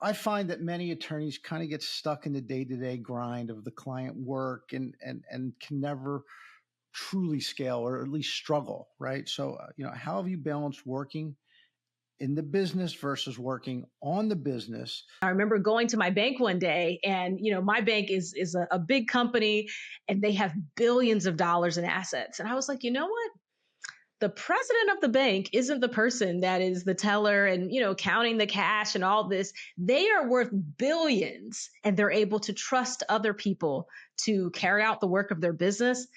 I find that many attorneys kind of get stuck in the day-to-day grind of the client work and can never truly scale or at least struggle, right? So, how have you balanced working in the business versus working on the business? I remember going to my bank one day, and my bank is a big company, and they have billions of dollars in assets. And I was like, you know what? The president of the bank isn't the person that is the teller and counting the cash and all this. They are worth billions, and they're able to trust other people to carry out the work of their business.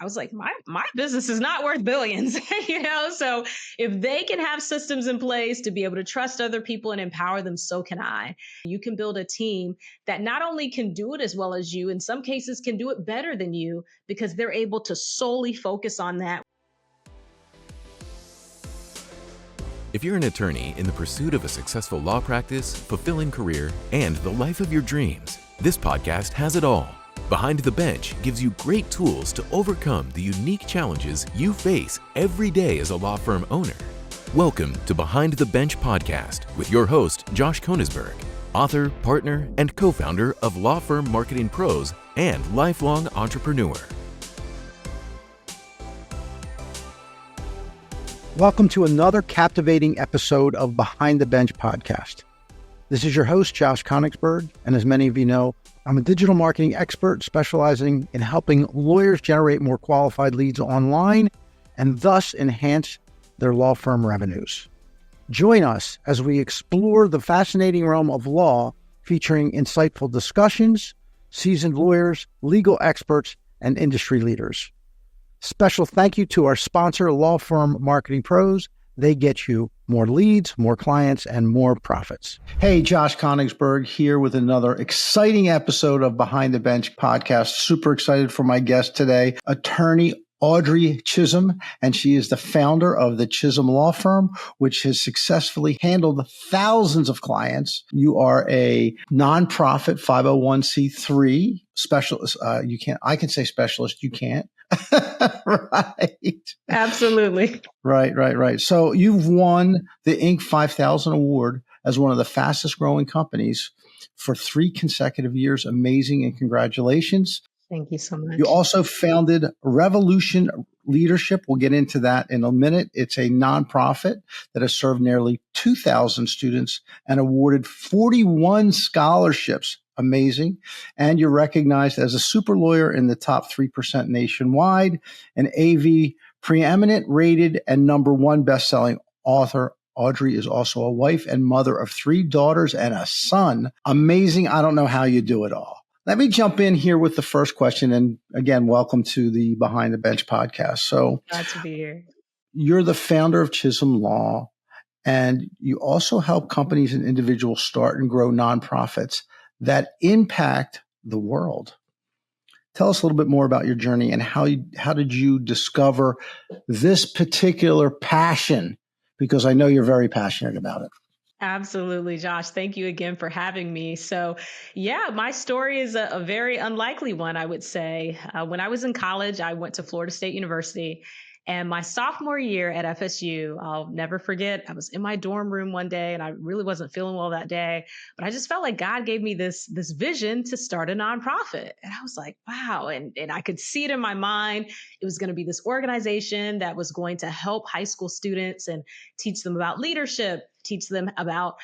I was like, my business is not worth billions. So if they can have systems in place to be able to trust other people and empower them, so can I. You can build a team that not only can do it as well as you, in some cases can do it better than you, because they're able to solely focus on that. If you're an attorney in the pursuit of a successful law practice, fulfilling career, and the life of your dreams, this podcast has it all. Behind the Bench gives you great tools to overcome the unique challenges you face every day as a law firm owner. Welcome to Behind the Bench podcast with your host, Josh Konigsberg, author, partner, and co-founder of Law Firm Marketing Pros and lifelong entrepreneur. Welcome to another captivating episode of Behind the Bench podcast. This is your host, Josh Konigsberg, and as many of you know, I'm a digital marketing expert specializing in helping lawyers generate more qualified leads online and thus enhance their law firm revenues. Join us as we explore the fascinating realm of law, featuring insightful discussions, seasoned lawyers, legal experts, and industry leaders. Special thank you to our sponsor, Law Firm Marketing Pros. They get you more leads, more clients, and more profits. Hey, Josh Konigsberg here with another exciting episode of Behind the Bench podcast. Super excited for my guest today, attorney Audrey Chisholm, and she is the founder of the Chisholm Law Firm, which has successfully handled thousands of clients. You are a nonprofit 501c3 specialist. I can say specialist. You can't. Right. Absolutely. Right. So you've won the Inc. 5000 award as one of the fastest growing companies for 3 consecutive years. Amazing, and congratulations. Thank you so much. You also founded Revolution Leadership. We'll get into that in a minute. It's a nonprofit that has served nearly 2,000 students and awarded 41 scholarships. Amazing. And you're recognized as a super lawyer in the top 3% nationwide, an AV preeminent rated and #1 best-selling author. Audrey is also a wife and mother of 3 daughters and a son. Amazing. I don't know how you do it all. Let me jump in here with the first question. And again, welcome to the Behind the Bench podcast. So glad to be here. You're the founder of Chisholm Law, and you also help companies and individuals start and grow nonprofits that impact the world. Tell us a little bit more about your journey and how did you discover this particular passion? Because I know you're very passionate about it. Absolutely, Josh. Thank you again for having me. So, yeah, my story is a very unlikely one, I would say. When I was in college, I went to Florida State University. And my sophomore year at FSU, I'll never forget, I was in my dorm room one day and I really wasn't feeling well that day, but I just felt like God gave me this vision to start a nonprofit. And I was like, wow. And I could see it in my mind. It was going to be this organization that was going to help high school students and teach them about leadership, teach them about,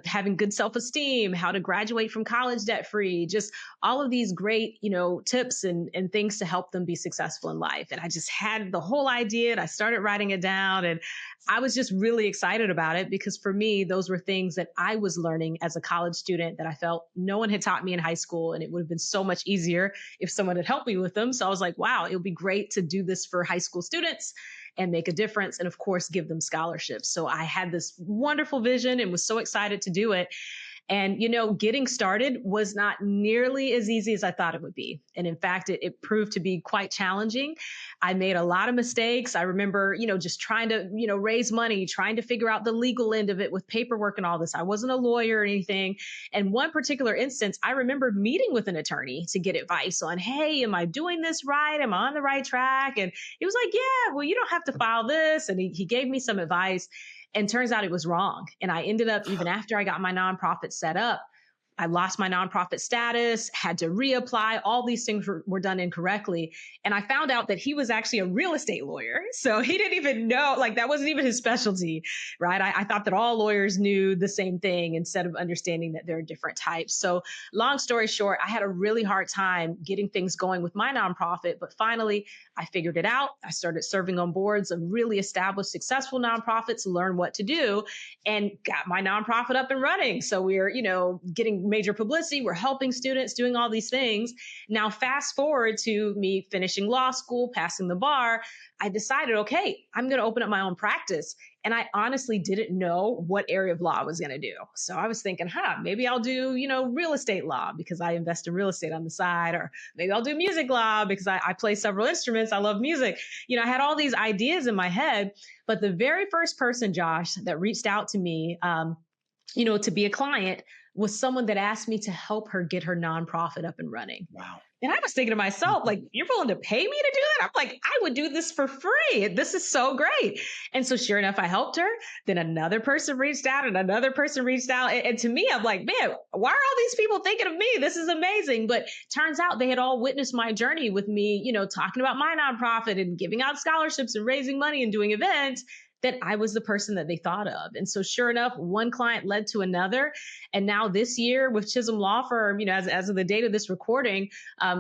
having good self-esteem, how to graduate from college debt-free, just all of these great, tips and things to help them be successful in life. And I just had the whole idea and I started writing it down, and I was just really excited about it because for me, those were things that I was learning as a college student that I felt no one had taught me in high school. And it would have been so much easier if someone had helped me with them. So I was like, wow, it would be great to do this for high school students and make a difference. And of course, give them scholarships. So I had this wonderful vision and was so excited to do it. And, getting started was not nearly as easy as I thought it would be. And in fact, it proved to be quite challenging. I made a lot of mistakes. I remember, just trying to, raise money, trying to figure out the legal end of it with paperwork and all this. I wasn't a lawyer or anything. And one particular instance, I remember meeting with an attorney to get advice on, hey, am I doing this right? Am I on the right track? And he was like, yeah, well, you don't have to file this. And he gave me some advice. And turns out it was wrong. And I ended up, even after I got my nonprofit set up, I lost my nonprofit status, had to reapply. All these things were done incorrectly. And I found out that he was actually a real estate lawyer. So he didn't even know, like that wasn't even his specialty, right? I thought that all lawyers knew the same thing instead of understanding that there are different types. So long story short, I had a really hard time getting things going with my nonprofit, but finally I figured it out. I started serving on boards of really established, successful nonprofits, learned what to do, and got my nonprofit up and running. So we're, getting major publicity. We're helping students, doing all these things. Now, fast forward to me finishing law school, passing the bar, I decided, okay, I'm going to open up my own practice. And I honestly didn't know what area of law I was going to do. So I was thinking, maybe I'll do, real estate law because I invest in real estate on the side, or maybe I'll do music law because I play several instruments. I love music. I had all these ideas in my head, but the very first person, Josh, that reached out to me, to be a client was someone that asked me to help her get her nonprofit up and running. Wow. And I was thinking to myself, like, you're willing to pay me to do that? I'm like, I would do this for free. This is so great. And so sure enough, I helped her. Then another person reached out and another person reached out. And to me, I'm like, man, why are all these people thinking of me? This is amazing. But turns out they had all witnessed my journey with me, talking about my nonprofit and giving out scholarships and raising money and doing events, that I was the person that they thought of. And so sure enough, one client led to another. And now this year with Chisholm Law Firm, as of the date of this recording,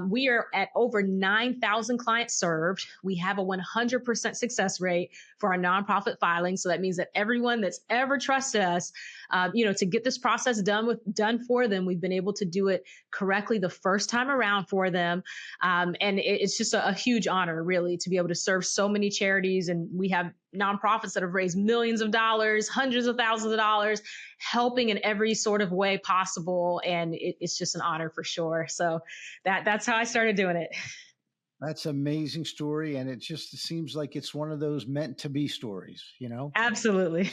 we are at over 9,000 clients served. We have a 100% success rate for our nonprofit filings. So that means that everyone that's ever trusted us, to get this process done for them, we've been able to do it correctly the first time around for them. And it's just a huge honor, really, to be able to serve so many charities. And we have nonprofits that have raised millions of dollars, hundreds of thousands of dollars, helping in every sort of way possible. And it's just an honor for sure. So that's how I started doing it. That's an amazing story. And it just seems like it's one of those meant to be stories, Absolutely.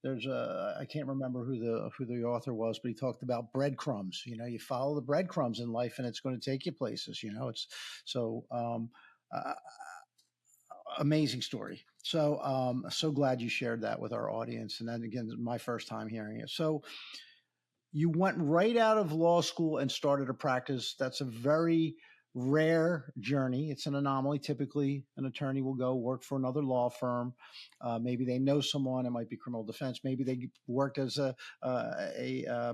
There's I can't remember who the author was, but he talked about breadcrumbs. You follow the breadcrumbs in life and it's going to take you places, it's so, amazing story. So glad you shared that with our audience. And then again, my first time hearing it. So you went right out of law school and started a practice. That's a very rare journey. It's an anomaly. Typically, an attorney will go work for another law firm. Maybe they know someone. It might be criminal defense. Maybe they worked as a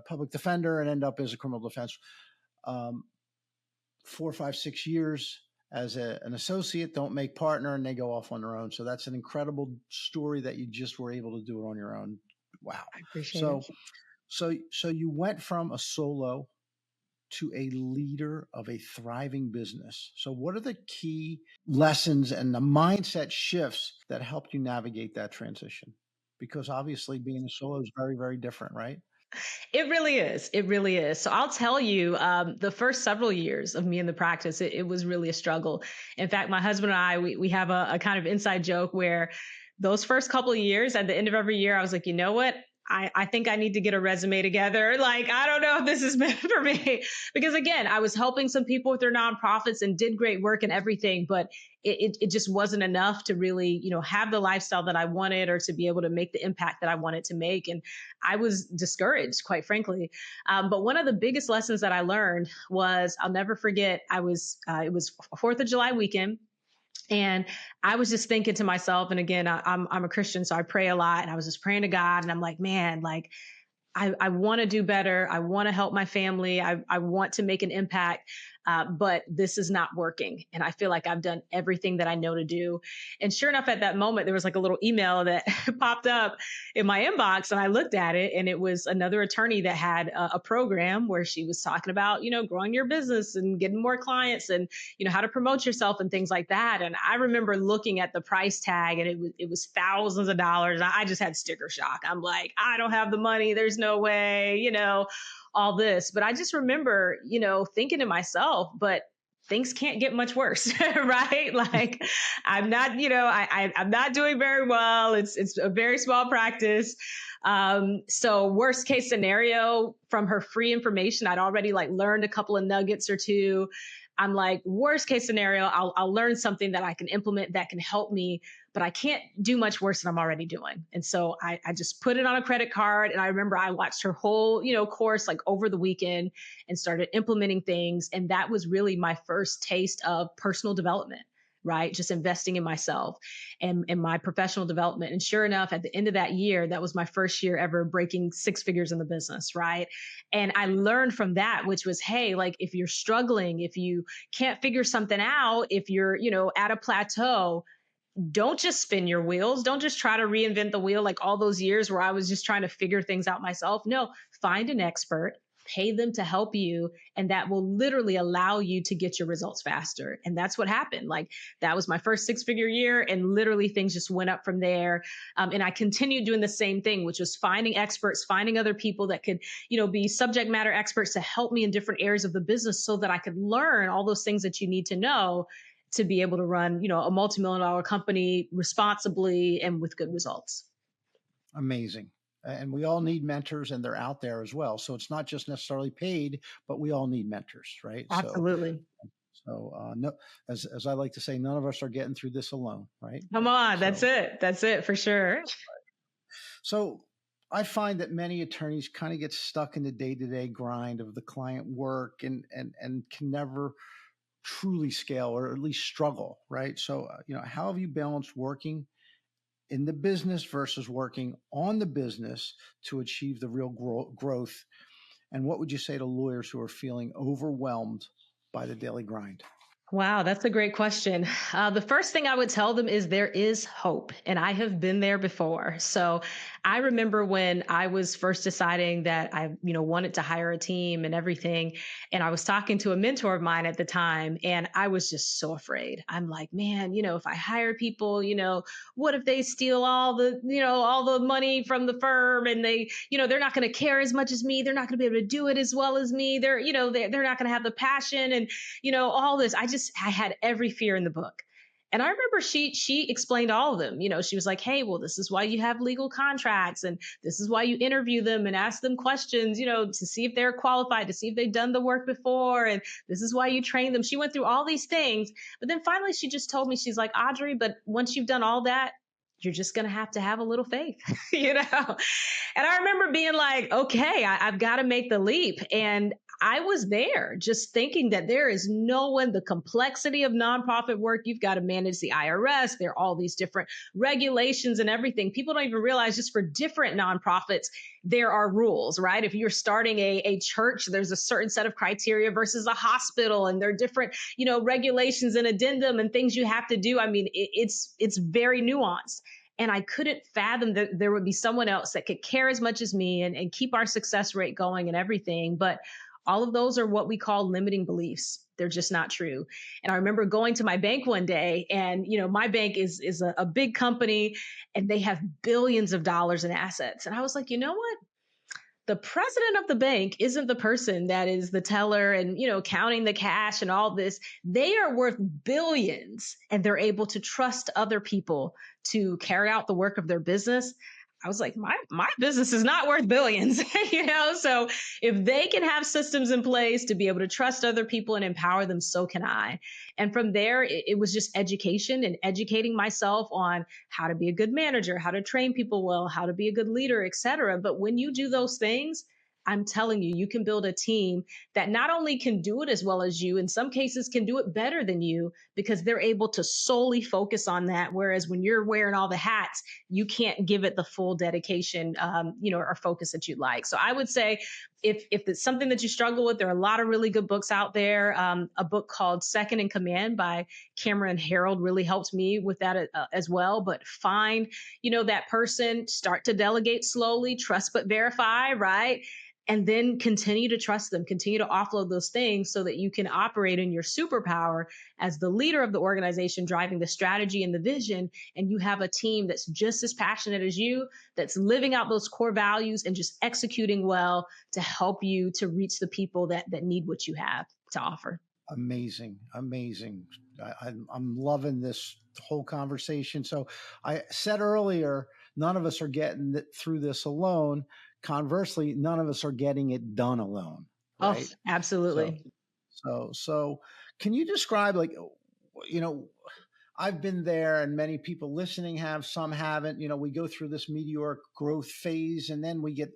public defender and end up as a criminal defense. 4, 5, 6 years as an associate, don't make partner, and they go off on their own. So that's an incredible story that you just were able to do it on your own. Wow. I appreciate it. So you went from a solo to a leader of a thriving business. So what are the key lessons and the mindset shifts that helped you navigate that transition? Because obviously being a solo is very, very different, right? It really is. It really is. So I'll tell you, the first several years of me in the practice, it was really a struggle. In fact, my husband and I, we have a kind of inside joke where those first couple of years, at the end of every year, I was like, you know what? I think I need to get a resume together. Like, I don't know if this is meant for me. Because again, I was helping some people with their nonprofits and did great work and everything, but it just wasn't enough to really, have the lifestyle that I wanted or to be able to make the impact that I wanted to make. And I was discouraged, quite frankly. But one of the biggest lessons that I learned was, I'll never forget, it was 4th of July weekend. And I was just thinking to myself, and again, I'm a Christian, so I pray a lot. And I was just praying to God, and I'm like, man, like, I want to do better. I want to help my family. I want to make an impact, but this is not working. And I feel like I've done everything that I know to do. And sure enough, at that moment, there was like a little email that popped up in my inbox, and I looked at it, and it was another attorney that had a program where she was talking about, growing your business and getting more clients and, how to promote yourself and things like that. And I remember looking at the price tag, and it was thousands of dollars. I just had sticker shock. I'm like, I don't have the money. There's no way, all this. But I just remember, thinking to myself, but things can't get much worse, right? Like, I'm not, I'm not doing very well. It's a very small practice. So worst case scenario, from her free information, I'd already learned a couple of nuggets or two. I'm like, worst case scenario, I'll learn something that I can implement that can help me. but I can't do much worse than I'm already doing. And so I just put it on a credit card. And I remember I watched her whole, course like over the weekend and started implementing things. And that was really my first taste of personal development, right? Just investing in myself and my professional development. And sure enough, at the end of that year, that was my first year ever breaking six figures in the business, right? And I learned from that, which was, hey, like if you're struggling, if you can't figure something out, if you're, at a plateau, don't just spin your wheels. Don't just try to reinvent the wheel like all those years where I was just trying to figure things out myself. No, find an expert, pay them to help you, and that will literally allow you to get your results faster. And that's what happened. Like that was my first six-figure year, and literally things just went up from there. And I continued doing the same thing, which was finding experts, finding other people that could, be subject matter experts to help me in different areas of the business so that I could learn all those things that you need to know to be able to run, a multi-million-dollar company responsibly and with good results. Amazing. And we all need mentors, and they're out there as well. So it's not just necessarily paid, but we all need mentors, right? Absolutely. So no, as I like to say, none of us are getting through this alone, right? Come on, that's it. That's it for sure. So I find that many attorneys kind of get stuck in the day-to-day grind of the client work and can never truly scale, or at least struggle, right? So, how have you balanced working in the business versus working on the business to achieve the real growth? And what would you say to lawyers who are feeling overwhelmed by the daily grind? Wow, that's a great question. The first thing I would tell them is there is hope, and I have been there before. So I remember when I was first deciding that I, wanted to hire a team and everything, and I was talking to a mentor of mine at the time, and I was just so afraid. I'm like, man, if I hire people, what if they steal all the money from the firm, and they, they're not going to care as much as me. They're not going to be able to do it as well as me. They're not going to have the passion and, all this. I had every fear in the book. And I remember she explained all of them. She was like, hey, well, this is why you have legal contracts, and this is why you interview them and ask them questions, to see if they're qualified, to see if they've done the work before. And this is why you train them. She went through all these things. But then finally, she just told me, she's like, Audrey, but once you've done all that, you're just going to have a little faith, And I remember being like, okay, I've got to make the leap. And I was there just thinking that there is no one, the complexity of nonprofit work, you've got to manage the IRS. There are all these different regulations and everything. People don't even realize just for different nonprofits, there are rules, right? If you're starting a church, there's a certain set of criteria versus a hospital, and there are different, regulations and addendum and things you have to do. I mean, it's very nuanced. And I couldn't fathom that there would be someone else that could care as much as me and keep our success rate going and everything. But all of those are what we call limiting beliefs. They're just not true. And I remember going to my bank one day, and my bank is a big company, and they have billions of dollars in assets. And I was like, you know what? The president of the bank isn't the person that is the teller and, counting the cash and all this. They are worth billions, and they're able to trust other people to carry out the work of their business. I was like, my business is not worth billions, So if they can have systems in place to be able to trust other people and empower them, so can I. And from there, it was just education and educating myself on how to be a good manager, how to train people well, how to be a good leader, et cetera. But when you do those things, I'm telling you, you can build a team that not only can do it as well as you, in some cases can do it better than you, because they're able to solely focus on that. Whereas when you're wearing all the hats, you can't give it the full dedication, or focus that you'd like. So I would say if it's something that you struggle with, there are a lot of really good books out there. A book called Second in Command by Cameron Herold really helped me with that as well. But find, that person, start to delegate slowly, trust but verify, right? And then continue to trust them, continue to offload those things so that you can operate in your superpower as the leader of the organization, driving the strategy and the vision. And you have a team that's just as passionate as you, that's living out those core values and just executing well to help you to reach the people that need what you have to offer. Amazing. I'm loving this whole conversation. So I said earlier, none of us are getting through this alone. Conversely, none of us are getting it done alone. Right? Oh, absolutely. So can you describe, I've been there, and many people listening have, some haven't. We go through this meteoric growth phase, and then we get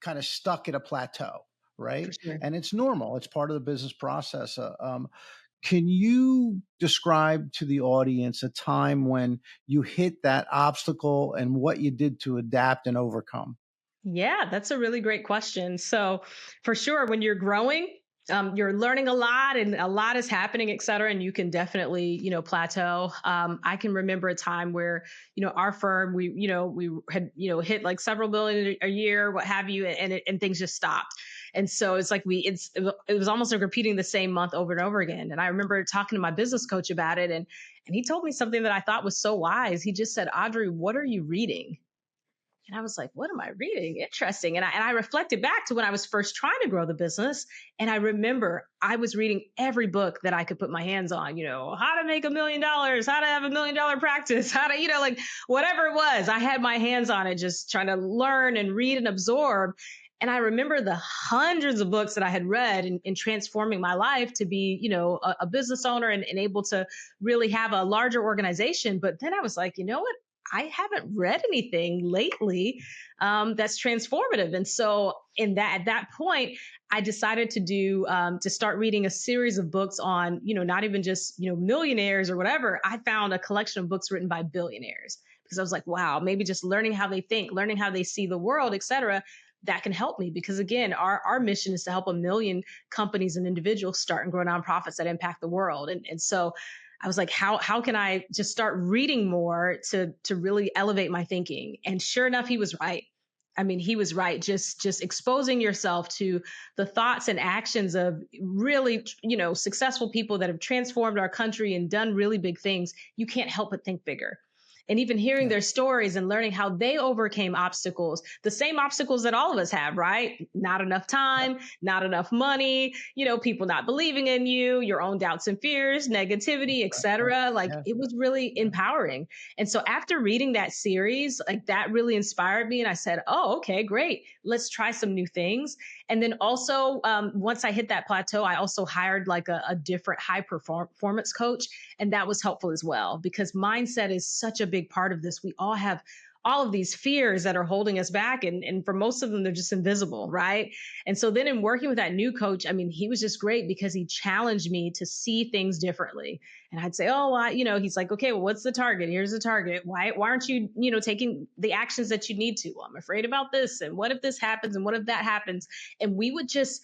kind of stuck at a plateau, For right? sure. And it's normal. It's part of the business process. Can you describe to the audience a time when you hit that obstacle and what you did to adapt and overcome? Yeah, that's a really great question. So, for sure, when you're growing, you're learning a lot and a lot is happening, et cetera, and you can definitely, plateau. I can remember a time where, our firm, we had, hit like several billion a year, what have you, and things just stopped. And so it's like it was almost like repeating the same month over and over again. And I remember talking to my business coach about it, and he told me something that I thought was so wise. He just said, "Audrey, what are you reading?" And I was like, what am I reading? Interesting. And I reflected back to when I was first trying to grow the business. And I remember I was reading every book that I could put my hands on, how to make $1 million, how to have $1 million practice, how to, like whatever it was, I had my hands on it, just trying to learn and read and absorb. And I remember the hundreds of books that I had read in transforming my life to be, a business owner and able to really have a larger organization. But then I was like, you know what? I haven't read anything lately that's transformative. And so at that point, I decided to start reading a series of books on, not even just, millionaires or whatever. I found a collection of books written by billionaires because I was like, wow, maybe just learning how they think, learning how they see the world, et cetera, that can help me. Because again, our mission is to help 1 million companies and individuals start and grow nonprofits that impact the world. And so I was like, how can I just start reading more to really elevate my thinking? And sure enough, he was right. I mean, he was right. Just exposing yourself to the thoughts and actions of really, successful people that have transformed our country and done really big things. You can't help but think bigger. And even hearing Yeah. their stories and learning how they overcame obstacles, the same obstacles that all of us have, right? Not enough time, not enough money, people not believing in you, your own doubts and fears, negativity, Right. etc. Like Yeah. it was really Yeah. empowering. And so after reading that series, like that really inspired me. And I said, oh, okay, great. Let's try some new things. And then also, once I hit that plateau, I also hired like a different high performance coach. And that was helpful as well, because mindset is such a big part of this. We all have all of these fears that are holding us back. And for most of them, they're just invisible, right? And so then in working with that new coach, I mean, he was just great because he challenged me to see things differently. And I'd say, oh, he's like, okay, well, what's the target? Here's the target. Why aren't you, taking the actions that you need to? Well, I'm afraid about this. And what if this happens? And what if that happens? And we would just,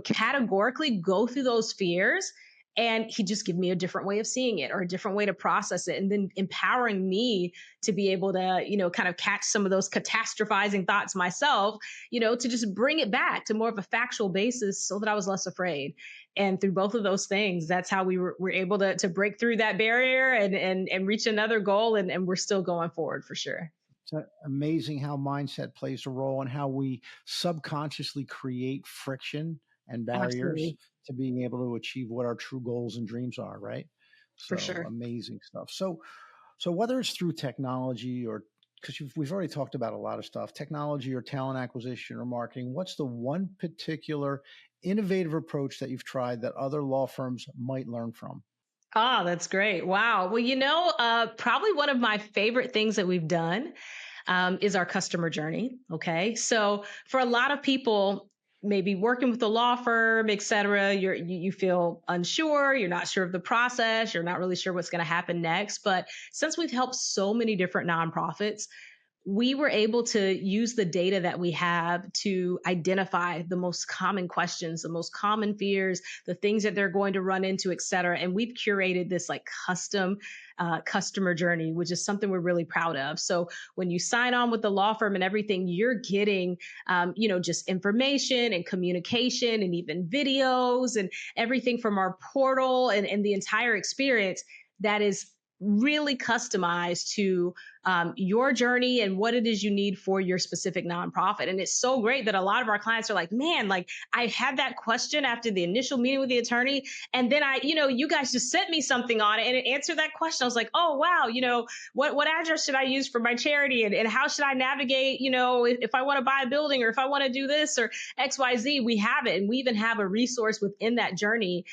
categorically go through those fears, and he just give me a different way of seeing it or a different way to process it, and then empowering me to be able to, kind of catch some of those catastrophizing thoughts myself, to just bring it back to more of a factual basis so that I was less afraid. And through both of those things, that's how we were able to break through that barrier and reach another goal. And we're still going forward for sure. It's amazing how mindset plays a role and how we subconsciously create friction and barriers Absolutely. to being able to achieve what our true goals and dreams are, right? For So sure. amazing stuff. So whether it's through technology or because we've already talked about a lot of stuff, technology or talent acquisition or marketing, what's the one particular innovative approach that you've tried that other law firms might learn from? Oh, that's great. Wow. Well, probably one of my favorite things that we've done is our customer journey. Okay. So for a lot of people, maybe working with a law firm, et cetera, you feel unsure, you're not sure of the process, you're not really sure what's going to happen next. But since we've helped so many different nonprofits, we were able to use the data that we have to identify the most common questions, the most common fears, the things that they're going to run into, et cetera. And we've curated this like custom customer journey, which is something we're really proud of. So when you sign on with the law firm and everything, you're getting, just information and communication and even videos and everything from our portal and the entire experience that is really customized to your journey and what it is you need for your specific nonprofit. And it's so great that a lot of our clients are like, man, like I had that question after the initial meeting with the attorney. And then you guys just sent me something on it and it answered that question. I was like, oh, wow, what address should I use for my charity? And how should I navigate, if I want to buy a building or if I want to do this or XYZ, we have it. And we even have a resource within that journey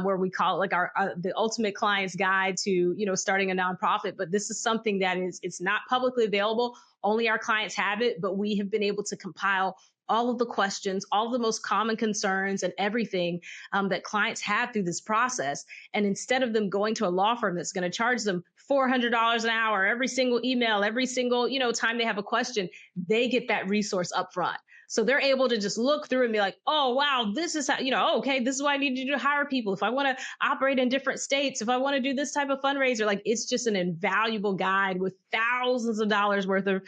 where we call it like the ultimate client's guide to, starting a nonprofit. But this is something that it's not publicly available. Only our clients have it, but we have been able to compile all of the questions, all of the most common concerns and everything that clients have through this process. And instead of them going to a law firm that's going to charge them $400 an hour, every single email, every single, time they have a question, they get that resource up front. So they're able to just look through and be like, oh, wow, this is how, okay, this is what I need to do to hire people. If I want to operate in different states, if I want to do this type of fundraiser, like it's just an invaluable guide with thousands of dollars worth of,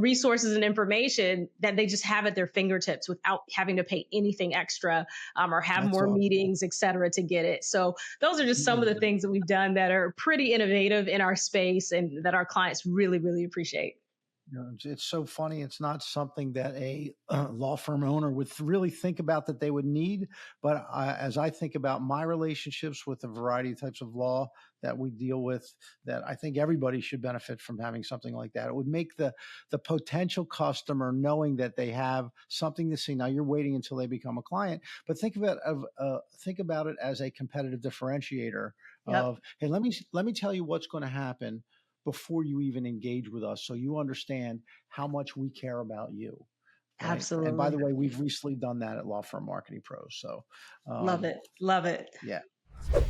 resources and information that they just have at their fingertips without having to pay anything extra or have more meetings, et cetera, to get it. So those are just some of the things that we've done that are pretty innovative in our space and that our clients really, really appreciate. It's so funny. It's not something that a law firm owner would really think about that they would need. But as I think about my relationships with a variety of types of law that we deal with, that I think everybody should benefit from having something like that. It would make the potential customer knowing that they have something to see. Now you're waiting until they become a client, but think about it as a competitive differentiator of, hey, let me tell you what's going to happen before you even engage with us, so you understand how much we care about you. Right? Absolutely. And by the way, we've recently done that at Law Firm Marketing Pros. So love it. Yeah.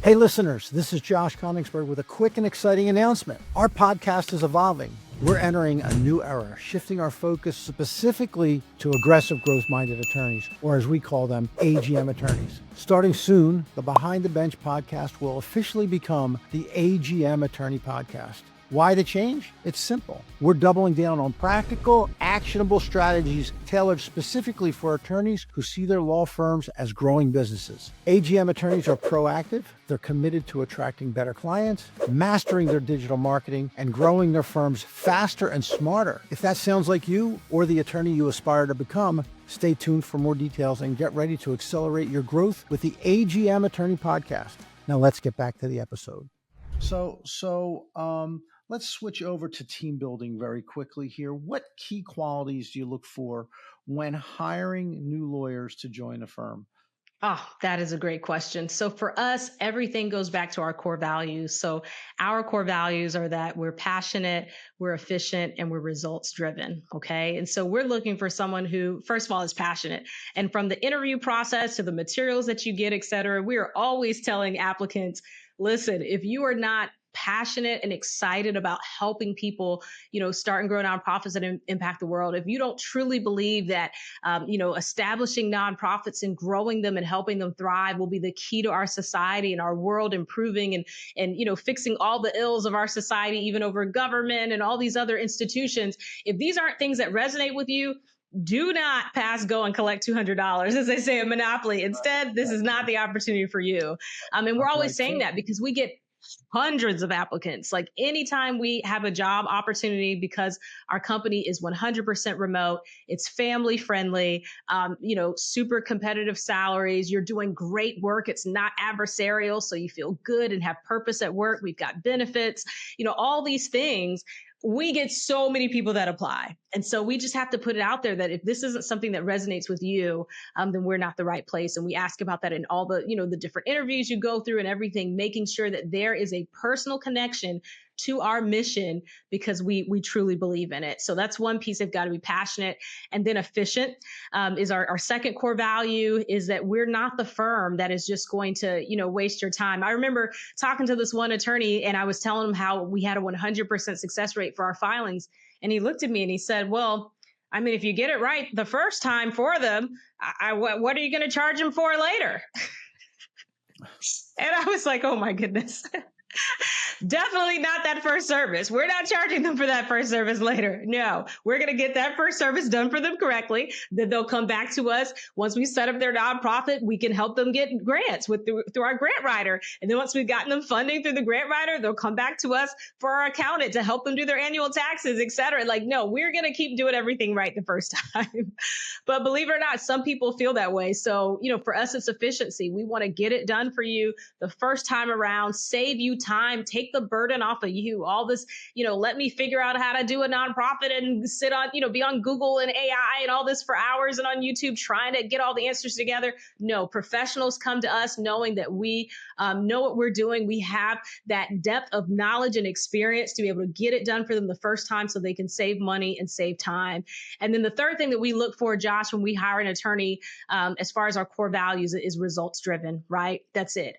Hey, listeners, this is Josh Konigsberg with a quick and exciting announcement. Our podcast is evolving. We're entering a new era, shifting our focus specifically to aggressive growth-minded attorneys, or as we call them, AGM attorneys. Starting soon, the Behind the Bench podcast will officially become the AGM Attorney Podcast. Why the change? It's simple. We're doubling down on practical, actionable strategies tailored specifically for attorneys who see their law firms as growing businesses. AGM attorneys are proactive. They're committed to attracting better clients, mastering their digital marketing, and growing their firms faster and smarter. If that sounds like you or the attorney you aspire to become, stay tuned for more details and get ready to accelerate your growth with the AGM Attorney Podcast. Now let's get back to the episode. Let's switch over to team building very quickly here. What key qualities do you look for when hiring new lawyers to join a firm? Oh, that is a great question. So for us, everything goes back to our core values. So our core values are that we're passionate, we're efficient, and we're results driven. Okay. And so we're looking for someone who, first of all, is passionate. And from the interview process to the materials that you get, et cetera, we are always telling applicants, listen, if you are not passionate and excited about helping people, start and grow nonprofits that impact the world, if you don't truly believe that, establishing nonprofits and growing them and helping them thrive will be the key to our society and our world improving and fixing all the ills of our society, even over government and all these other institutions, if these aren't things that resonate with you, do not pass go and collect $200, as they say in Monopoly. Instead, this is not the opportunity for you. And we're always saying that because we get hundreds of applicants. Like anytime we have a job opportunity, because our company is 100% remote, it's family friendly, super competitive salaries, you're doing great work, it's not adversarial, so you feel good and have purpose at work, we've got benefits, all these things. We get so many people that apply. And so we just have to put it out there that if this isn't something that resonates with you, then we're not the right place. And we ask about that in all the, the different interviews you go through and everything, making sure that there is a personal connection to our mission because we truly believe in it. So that's one piece. They've got to be passionate. And then efficient is our second core value, is that we're not the firm that is just going to, waste your time. I remember talking to this one attorney and I was telling him how we had a 100% success rate for our filings. And he looked at me and he said, well, I mean, if you get it right the first time for them, what are you going to charge them for later? And I was like, oh my goodness. Definitely not that first service. We're not charging them for that first service later. No, we're going to get that first service done for them correctly. Then they'll come back to us. Once we set up their nonprofit, we can help them get grants through our grant writer. And then once we've gotten them funding through the grant writer, they'll come back to us for our accountant to help them do their annual taxes, et cetera. Like, no, we're going to keep doing everything right the first time. But believe it or not, some people feel that way. So, for us, it's efficiency. We want to get it done for you the first time around, save you time, take the burden off of you. All this, let me figure out how to do a nonprofit and sit on, be on Google and AI and all this for hours and on YouTube trying to get all the answers together. No, professionals come to us knowing that we know what we're doing. We have that depth of knowledge and experience to be able to get it done for them the first time so they can save money and save time. And then the third thing that we look for, Josh, when we hire an attorney, as far as our core values, is results driven, right? That's it.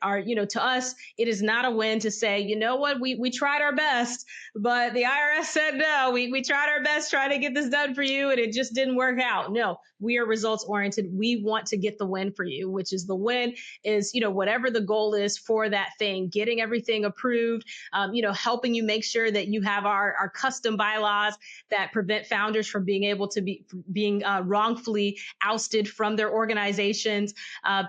To us, it is not a win to say, you know what, we tried our best, but the IRS said no. We tried our best trying to get this done for you, and it just didn't work out. No, we are results oriented. We want to get the win for you, which is the win is, whatever the goal is for that thing, getting everything approved, helping you make sure that you have our custom bylaws that prevent founders from being able to being wrongfully ousted from their organizations.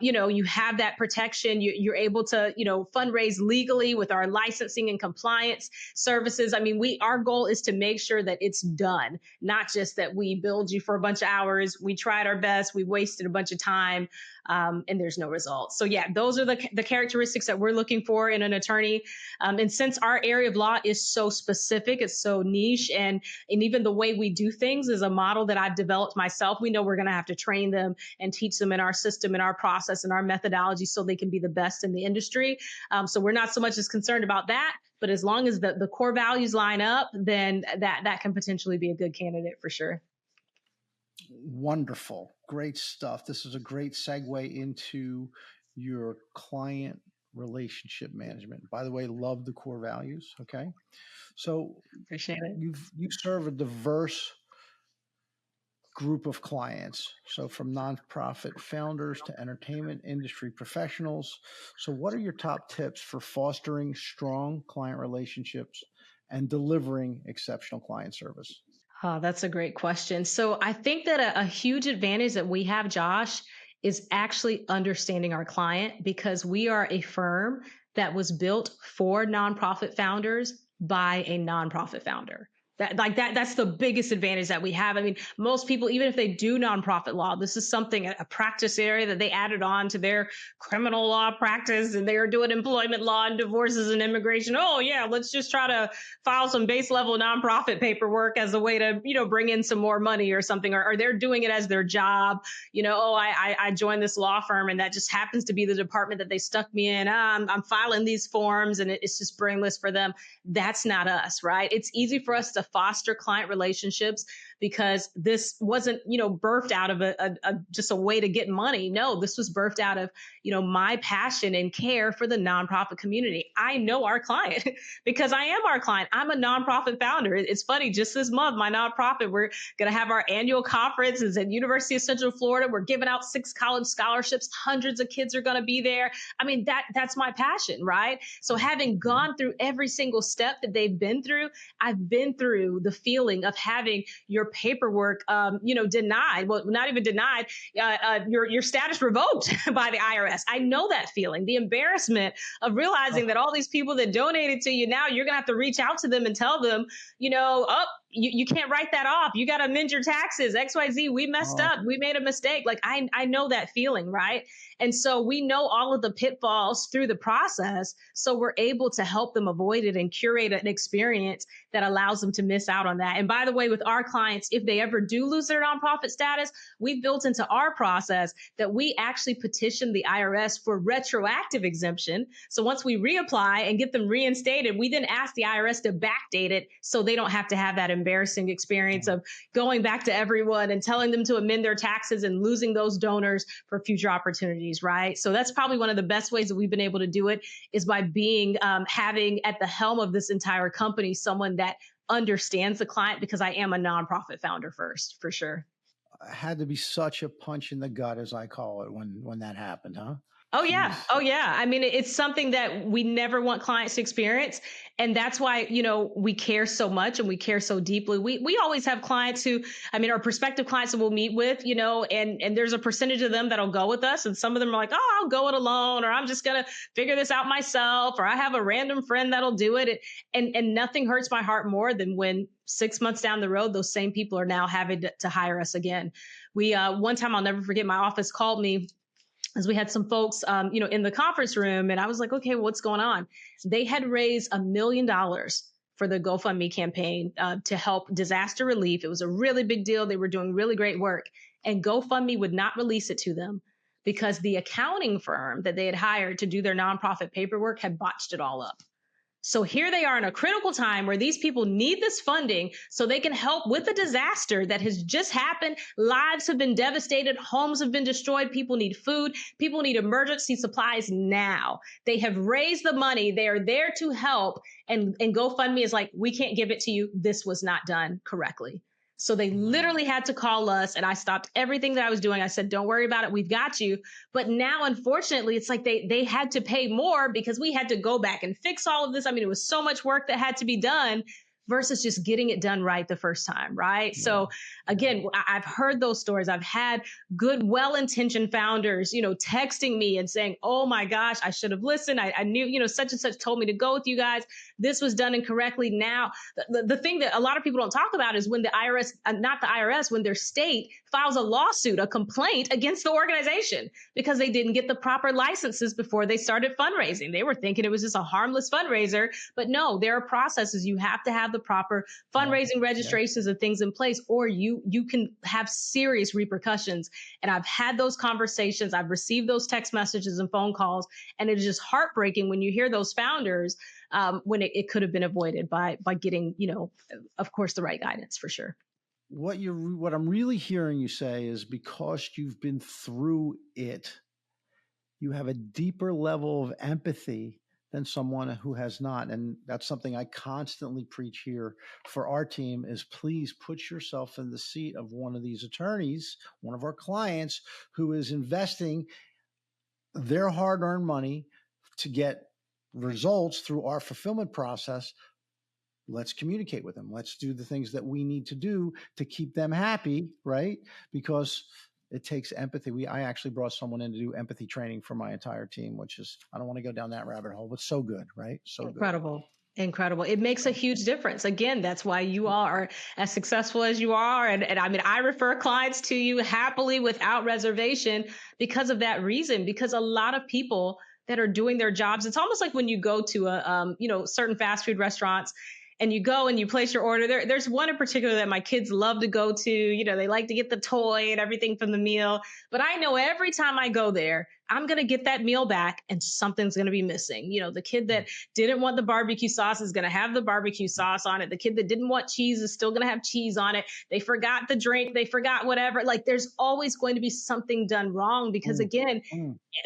You have that protection. You're able to, fundraise legally with our licensing and compliance services. I mean, our goal is to make sure that it's done, not just that we billed you for a bunch of hours. We tried our best. We wasted a bunch of time. And there's no results. So yeah, those are the characteristics that we're looking for in an attorney. And since our area of law is so specific, it's so niche, and even the way we do things is a model that I've developed myself. We know we're going to have to train them and teach them in our system, in our process, and our methodology so they can be the best in the industry. So we're not so much as concerned about that, but as long as the core values line up, then that can potentially be a good candidate for sure. Wonderful. Great stuff. This is a great segue into your client relationship management. By the way, love the core values. Okay. So appreciate it. You serve a diverse group of clients. So from nonprofit founders to entertainment industry professionals. So what are your top tips for fostering strong client relationships and delivering exceptional client service? Oh, that's a great question. So I think that a huge advantage that we have, Josh, is actually understanding our client, because we are a firm that was built for nonprofit founders by a nonprofit founder. That's the biggest advantage that we have. I mean, most people, even if they do nonprofit law, this is something, a practice area that they added on to their criminal law practice, and they're doing employment law and divorces and immigration. Oh yeah, let's just try to file some base level nonprofit paperwork as a way to, bring in some more money or something, or they're doing it as their job. I joined this law firm and that just happens to be the department that they stuck me in. I'm filing these forms and it's just brainless for them. That's not us, right? It's easy for us to foster client relationships because this wasn't, birthed out of just a way to get money. No, this was birthed out of, my passion and care for the nonprofit community. I know our client because I am our client. I'm a nonprofit founder. It's funny, just this month, my nonprofit, we're going to have our annual conference. It's at University of Central Florida. We're giving out 6 college scholarships. Hundreds of kids are going to be there. I mean, that's my passion, right? So having gone through every single step that they've been through, I've been through the feeling of having your paperwork, denied. Well, not even denied, your status revoked by the IRS. I know that feeling, the embarrassment of realizing that all these people that donated to you, now you're going to have to reach out to them and tell them, you can't write that off. You got to amend your taxes, XYZ. We messed up. We made a mistake. Like I know that feeling, right? And so we know all of the pitfalls through the process. So we're able to help them avoid it and curate an experience that allows them to miss out on that. And by the way, with our clients, if they ever do lose their nonprofit status, we've built into our process that we actually petition the IRS for retroactive exemption. So once we reapply and get them reinstated, we then ask the IRS to backdate it so they don't have to have that embarrassing experience of going back to everyone and telling them to amend their taxes and losing those donors for future opportunities. Right. So that's probably one of the best ways that we've been able to do it is by being having at the helm of this entire company someone that understands the client, because I am a nonprofit founder first, for sure. Had to be such a punch in the gut, as I call it, when that happened, huh? Oh yeah. Jeez. Oh yeah. I mean, it's something that we never want clients to experience. And that's why, we care so much and we care so deeply. We always have clients who, our prospective clients that we'll meet with, and there's a percentage of them that'll go with us. And some of them are like, oh, I'll go it alone, or I'm just gonna figure this out myself, or I have a random friend that'll do it. And nothing hurts my heart more than when 6 months down the road, those same people are now having to hire us again. We one time I'll never forget, my office called me as we had some folks, in the conference room, and I was like, okay, what's going on? They had raised $1 million for the GoFundMe campaign to help disaster relief. It was a really big deal. They were doing really great work, and GoFundMe would not release it to them because the accounting firm that they had hired to do their nonprofit paperwork had botched it all up. So here they are in a critical time where these people need this funding so they can help with the disaster that has just happened. Lives have been devastated. Homes have been destroyed. People need food. People need emergency supplies now. They have raised the money. They are there to help. And GoFundMe is like, we can't give it to you. This was not done correctly. So they literally had to call us, and I stopped everything that I was doing. I said, don't worry about it. We've got you. But now, unfortunately, it's like they had to pay more because we had to go back and fix all of this. I mean, it was so much work that had to be done versus just getting it done right the first time, right? Yeah. So again, I've heard those stories. I've had good, well-intentioned founders, texting me and saying, oh my gosh, I should have listened. I knew, such and such told me to go with you guys. This was done incorrectly. Now, the thing that a lot of people don't talk about is when the IRS, not the IRS, when their state files a lawsuit, a complaint against the organization because they didn't get the proper licenses before they started fundraising. They were thinking it was just a harmless fundraiser, but no, there are processes. You have to have the proper fundraising registrations and things in place, or you can have serious repercussions. And I've had those conversations. I've received those text messages and phone calls, and it is just heartbreaking when you hear those founders when it could have been avoided by getting, of course, the right guidance for sure. What I'm really hearing you say is because you've been through it, you have a deeper level of empathy than someone who has not. And that's something I constantly preach here for our team is please put yourself in the seat of one of these attorneys, one of our clients who is investing their hard-earned money to get results through our fulfillment process. Let's communicate with them. Let's do the things that we need to do to keep them happy, right? Because it takes empathy. I actually brought someone in to do empathy training for my entire team, which is, I don't want to go down that rabbit hole, but so good, right? So incredible. Good. Incredible. It makes a huge difference. Again, that's why you all are as successful as you are. And I mean, I refer clients to you happily without reservation because of that reason, because a lot of people that are doing their jobs, it's almost like when you go to certain fast food restaurants and you go and you place your order. There's one in particular that my kids love to go to. They like to get the toy and everything from the meal. But I know every time I go there, I'm going to get that meal back and something's going to be missing. The kid that didn't want the barbecue sauce is going to have the barbecue sauce on it. The kid that didn't want cheese is still going to have cheese on it. They forgot the drink. They forgot whatever. Like there's always going to be something done wrong because again,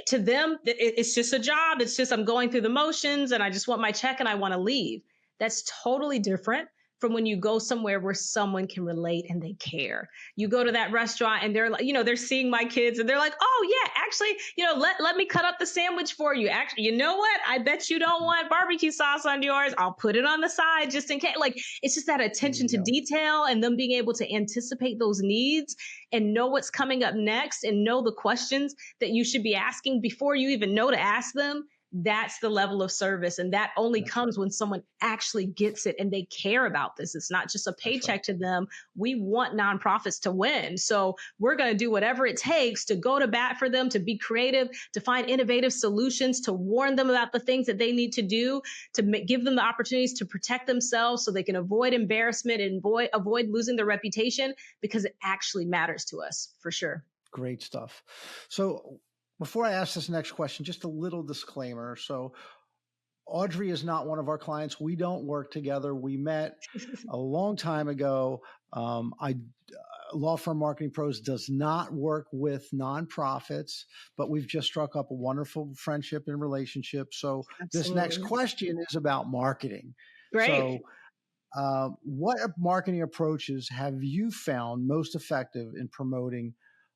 to them, it's just a job. It's just I'm going through the motions and I just want my check and I want to leave. That's totally different from when you go somewhere where someone can relate and they care. You go to that restaurant and they're like, they're seeing my kids and they're like, oh yeah, actually, let me cut up the sandwich for you. Actually, you know what? I bet you don't want barbecue sauce on yours. I'll put it on the side just in case. Like it's just that attention to detail and them being able to anticipate those needs and know what's coming up next and know the questions that you should be asking before you even know to ask them. That's the level of service. And that only comes when someone actually gets it and they care about this. It's not just a paycheck to them. We want nonprofits to win. So we're going to do whatever it takes to go to bat for them, to be creative, to find innovative solutions, to warn them about the things that they need to do, to give them the opportunities to protect themselves so they can avoid embarrassment and avoid losing their reputation because it actually matters to us for sure. Great stuff. So before I ask this next question, just a little disclaimer. So Audrey is not one of our clients. We don't work together. We met a long time ago. Law Firm Marketing Pros does not work with nonprofits, but we've just struck up a wonderful friendship and relationship. So This next question is about marketing. Great. So what marketing approaches have you found most effective in promoting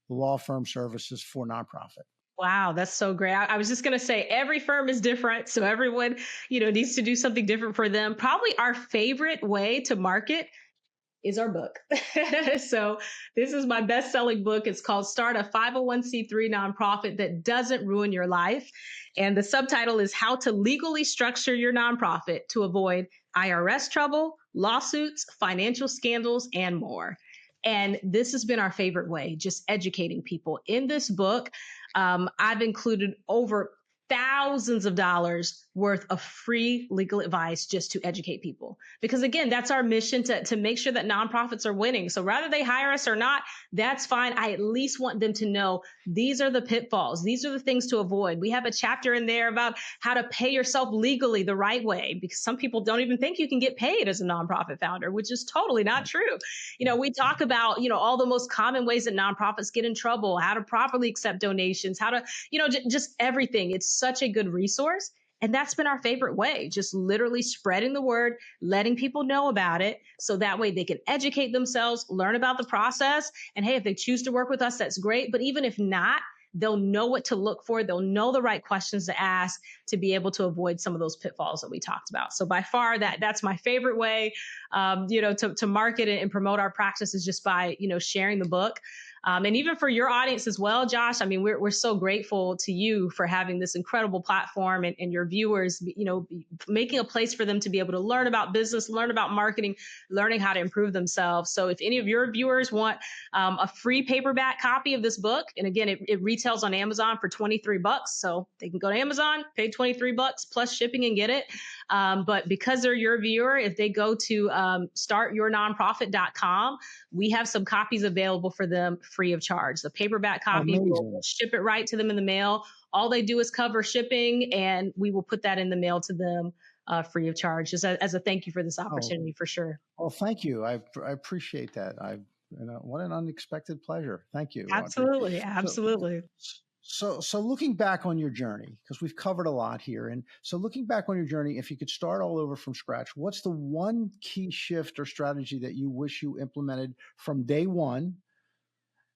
law firm services for nonprofit? Wow, that's so great. I was just going to say every firm is different. So everyone, needs to do something different for them. Probably our favorite way to market is our book. So this is my best-selling book. It's called Start a 501c3 Nonprofit That Doesn't Ruin Your Life. And the subtitle is How to Legally Structure Your Nonprofit to Avoid IRS Trouble, Lawsuits, Financial Scandals, and more. And this has been our favorite way, just educating people. In this book, I've included over thousands of dollars worth of free legal advice just to educate people. Because again, that's our mission to make sure that nonprofits are winning. So rather they hire us or not, that's fine. I at least want them to know these are the pitfalls. These are the things to avoid. We have a chapter in there about how to pay yourself legally the right way, because some people don't even think you can get paid as a nonprofit founder, which is totally not true. We talk about, all the most common ways that nonprofits get in trouble, how to properly accept donations, how to, just everything. It's such a good resource. And that's been our favorite way, just literally spreading the word, letting people know about it. So that way they can educate themselves, learn about the process. And hey, if they choose to work with us, that's great. But even if not, they'll know what to look for. They'll know the right questions to ask to be able to avoid some of those pitfalls that we talked about. So by far, that's my favorite way, to market and promote our practice is just by, sharing the book. And even for your audience as well, Josh, I mean, we're so grateful to you for having this incredible platform and your viewers, making a place for them to be able to learn about business, learn about marketing, learning how to improve themselves. So if any of your viewers want a free paperback copy of this book, and again, it retails on Amazon for $23. So they can go to Amazon, pay $23 plus shipping and get it. But because they're your viewer, if they go to startyournonprofit.com, we have some copies available for them free of charge. The paperback copy, we'll ship it right to them in the mail. All they do is cover shipping, and we will put that in the mail to them free of charge, just as a thank you for this opportunity, for sure. Well, thank you. I appreciate that. What an unexpected pleasure. Thank you, Absolutely. Audrey. Absolutely. So looking back on your journey, because we've covered a lot here, and so looking back on your journey, if you could start all over from scratch, what's the one key shift or strategy that you wish you implemented from day one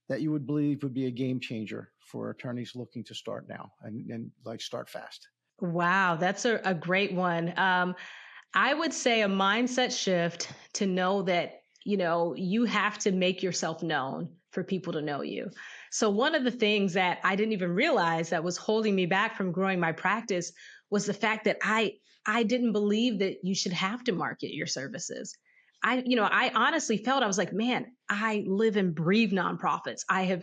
that you would believe would be a game changer for attorneys looking to start now and like start fast? Wow, that's a great one. I would say a mindset shift to know that, you have to make yourself known for people to know you. So one of the things that I didn't even realize that was holding me back from growing my practice was the fact that I didn't believe that you should have to market your services. I honestly felt, I was like, man, I live and breathe nonprofits. I have,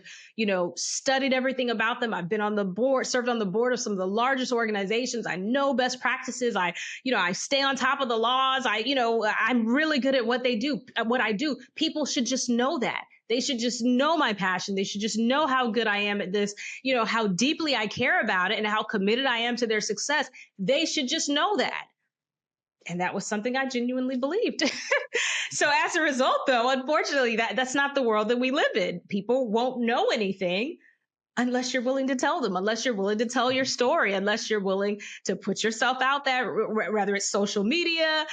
studied everything about them. I've been on the board, served on the board of some of the largest organizations. I know best practices. I stay on top of the laws. I'm really good at what they do, at what I do. People should just know that. They should just know my passion. They should just know how good I am at this, how deeply I care about it and how committed I am to their success. They should just know that. And that was something I genuinely believed. So as a result, though, unfortunately, that's not the world that we live in. People won't know anything unless you're willing to tell them, unless you're willing to tell your story, unless you're willing to put yourself out there, whether it's social media,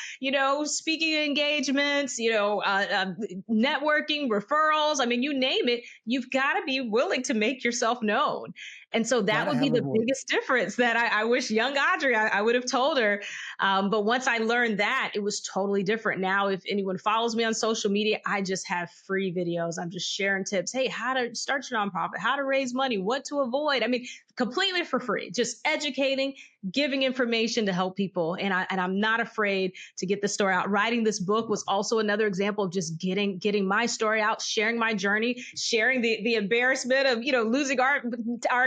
speaking engagements, networking, referrals. I mean, you name it, you've got to be willing to make yourself known. And so that would be the biggest difference that I wish young Audrey, I would have told her. But once I learned that, it was totally different. Now, if anyone follows me on social media, I just have free videos. I'm just sharing tips. Hey, how to start your nonprofit, how to raise money, what to avoid. I mean, completely for free, just educating, giving information to help people. And I'm not afraid to get the story out. Writing this book was also another example of just getting my story out, sharing my journey, sharing the embarrassment of, losing our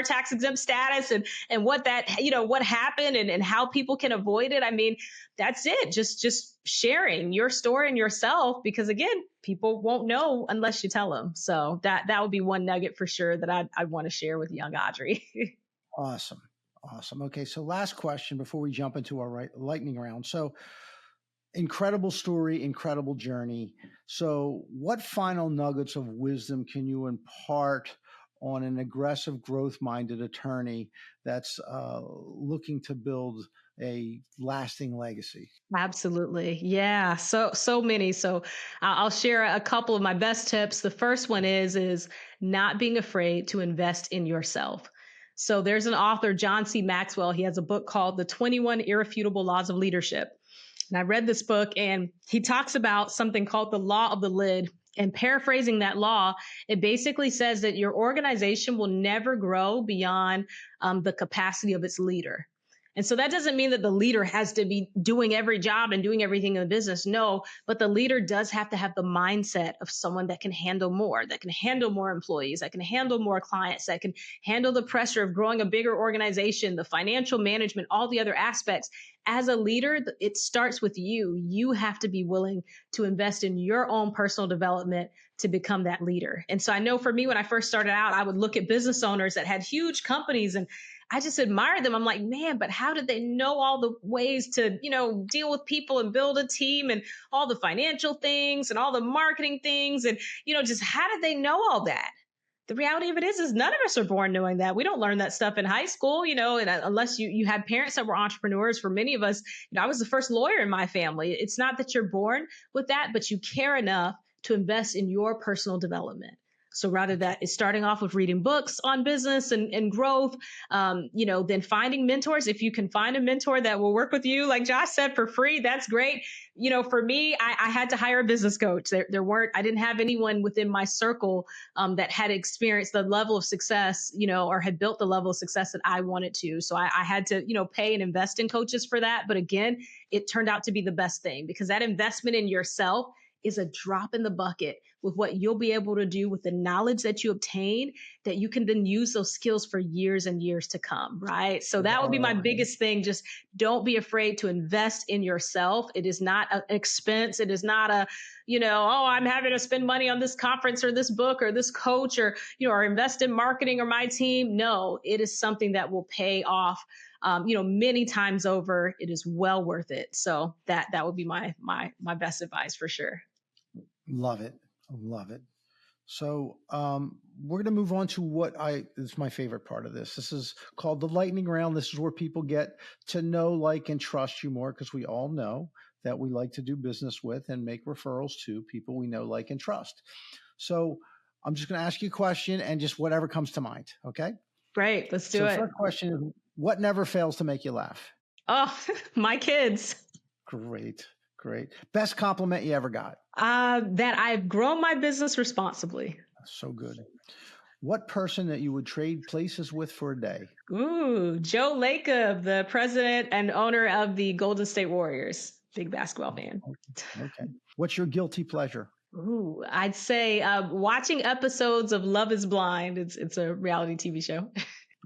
tax exempt status and what that, what happened and how people can avoid it. I mean, that's it. Just sharing your story and yourself, because again, people won't know unless you tell them. So that would be one nugget for sure that I'd want to share with young Audrey. Awesome. Okay. So last question before we jump into our lightning round. So incredible story, incredible journey. So what final nuggets of wisdom can you impart on an aggressive, growth-minded attorney that's looking to build a lasting legacy? Absolutely. Yeah. So many. So I'll share a couple of my best tips. The first one is not being afraid to invest in yourself. So there's an author, John C. Maxwell. He has a book called The 21 Irrefutable Laws of Leadership. And I read this book, and he talks about something called the law of the lid. And paraphrasing that law, it basically says that your organization will never grow beyond the capacity of its leader. And so that doesn't mean that the leader has to be doing every job and doing everything in the business. No, but the leader does have to have the mindset of someone that can handle more employees, that can handle more clients, that can handle the pressure of growing a bigger organization, the financial management, all the other aspects. As a leader, it starts with you. You have to be willing to invest in your own personal development to become that leader. And so I know for me, when I first started out, I would look at business owners that had huge companies, and I just admired them. I'm like, man, but how did they know all the ways to, deal with people and build a team and all the financial things and all the marketing things? And, just how did they know all that? The reality of it is none of us are born knowing that. We don't learn that stuff in high school, and unless you had parents that were entrepreneurs. For many of us, I was the first lawyer in my family. It's not that you're born with that, but you care enough to invest in your personal development. So rather that is starting off with reading books on business and growth, then finding mentors. If you can find a mentor that will work with you, like Josh said, for free, that's great. For me, I had to hire a business coach. I didn't have anyone within my circle that had experienced the level of success, or had built the level of success that I wanted to. So I had to, pay and invest in coaches for that. But again, it turned out to be the best thing, because that investment in yourself is a drop in the bucket with what you'll be able to do with the knowledge that you obtain, that you can then use those skills for years and years to come, right? So that would be my biggest thing. Just don't be afraid to invest in yourself. It is not an expense. It is not I'm having to spend money on this conference or this book or this coach or invest in marketing or my team. No, it is something that will pay off many times over. It is well worth it. So that would be my best advice for sure. Love it. Love it. So we're going to move on to this is my favorite part of this. This is called the lightning round. This is where people get to know, like, and trust you more, because we all know that we like to do business with and make referrals to people we know, like, and trust. So I'm just going to ask you a question and just whatever comes to mind. Okay. Great. Let's do it. First question is, what never fails to make you laugh? Oh, my kids. Great. Best compliment you ever got? That I've grown my business responsibly. So good. What person that you would trade places with for a day? Ooh, Joe Lacob, the president and owner of the Golden State Warriors. Big basketball fan. Okay. What's your guilty pleasure? Ooh, I'd say watching episodes of Love is Blind. It's a reality TV show.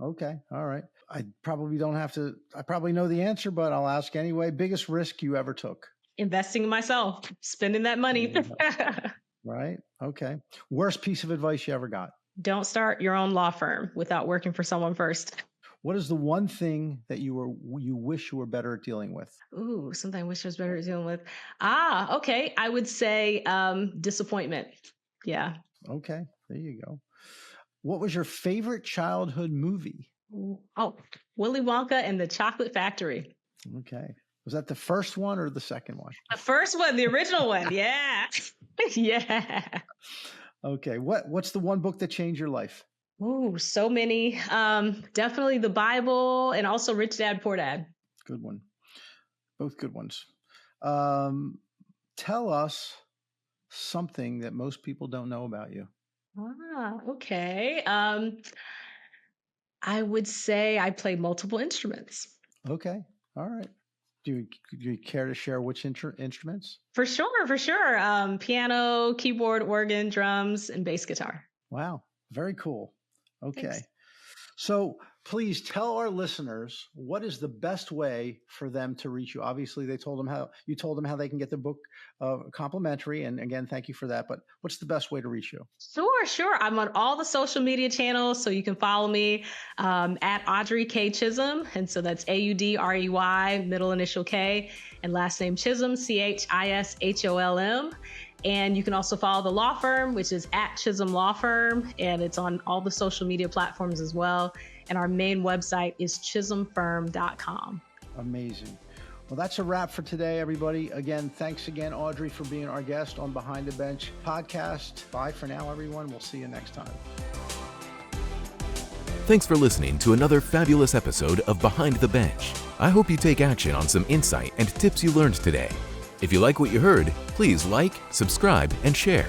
Okay. All right. I probably know the answer, but I'll ask anyway. Biggest risk you ever took? Investing in myself, spending that money. Right. Okay. Worst piece of advice you ever got? Don't start your own law firm without working for someone first. What is the one thing that you wish you were better at dealing with? Ooh, something I wish I was better at dealing with. Okay. I would say disappointment. Yeah. Okay. There you go. What was your favorite childhood movie? Oh, Willy Wonka and the Chocolate Factory. Okay. Was that the first one or the second one? The first one, the original one. Yeah. Yeah. Okay. What's the one book that changed your life? Ooh, so many. Definitely the Bible, and also Rich Dad, Poor Dad. Good one. Both good ones. Tell us something that most people don't know about you. Okay. I would say I play multiple instruments. Okay. All right. Do you care to share which instruments? For sure. Piano, keyboard, organ, drums, and bass guitar. Wow. Very cool. Okay. Thanks. So please tell our listeners, what is the best way for them to reach you? Obviously, you told them how they can get the book complimentary. And again, thank you for that. But what's the best way to reach you? Sure. I'm on all the social media channels, so you can follow me at Audrey K. Chisholm. And so that's AUDREY, middle initial K, and last name Chisholm, CHISHOLM. And you can also follow the law firm, which is at Chisholm Law Firm, and it's on all the social media platforms as well. And our main website is chisholmfirm.com. Amazing. Well, that's a wrap for today, everybody. Again, thanks again, Audrey, for being our guest on Behind the Bench podcast. Bye for now, everyone. We'll see you next time. Thanks for listening to another fabulous episode of Behind the Bench. I hope you take action on some insight and tips you learned today. If you like what you heard, please like, subscribe, and share.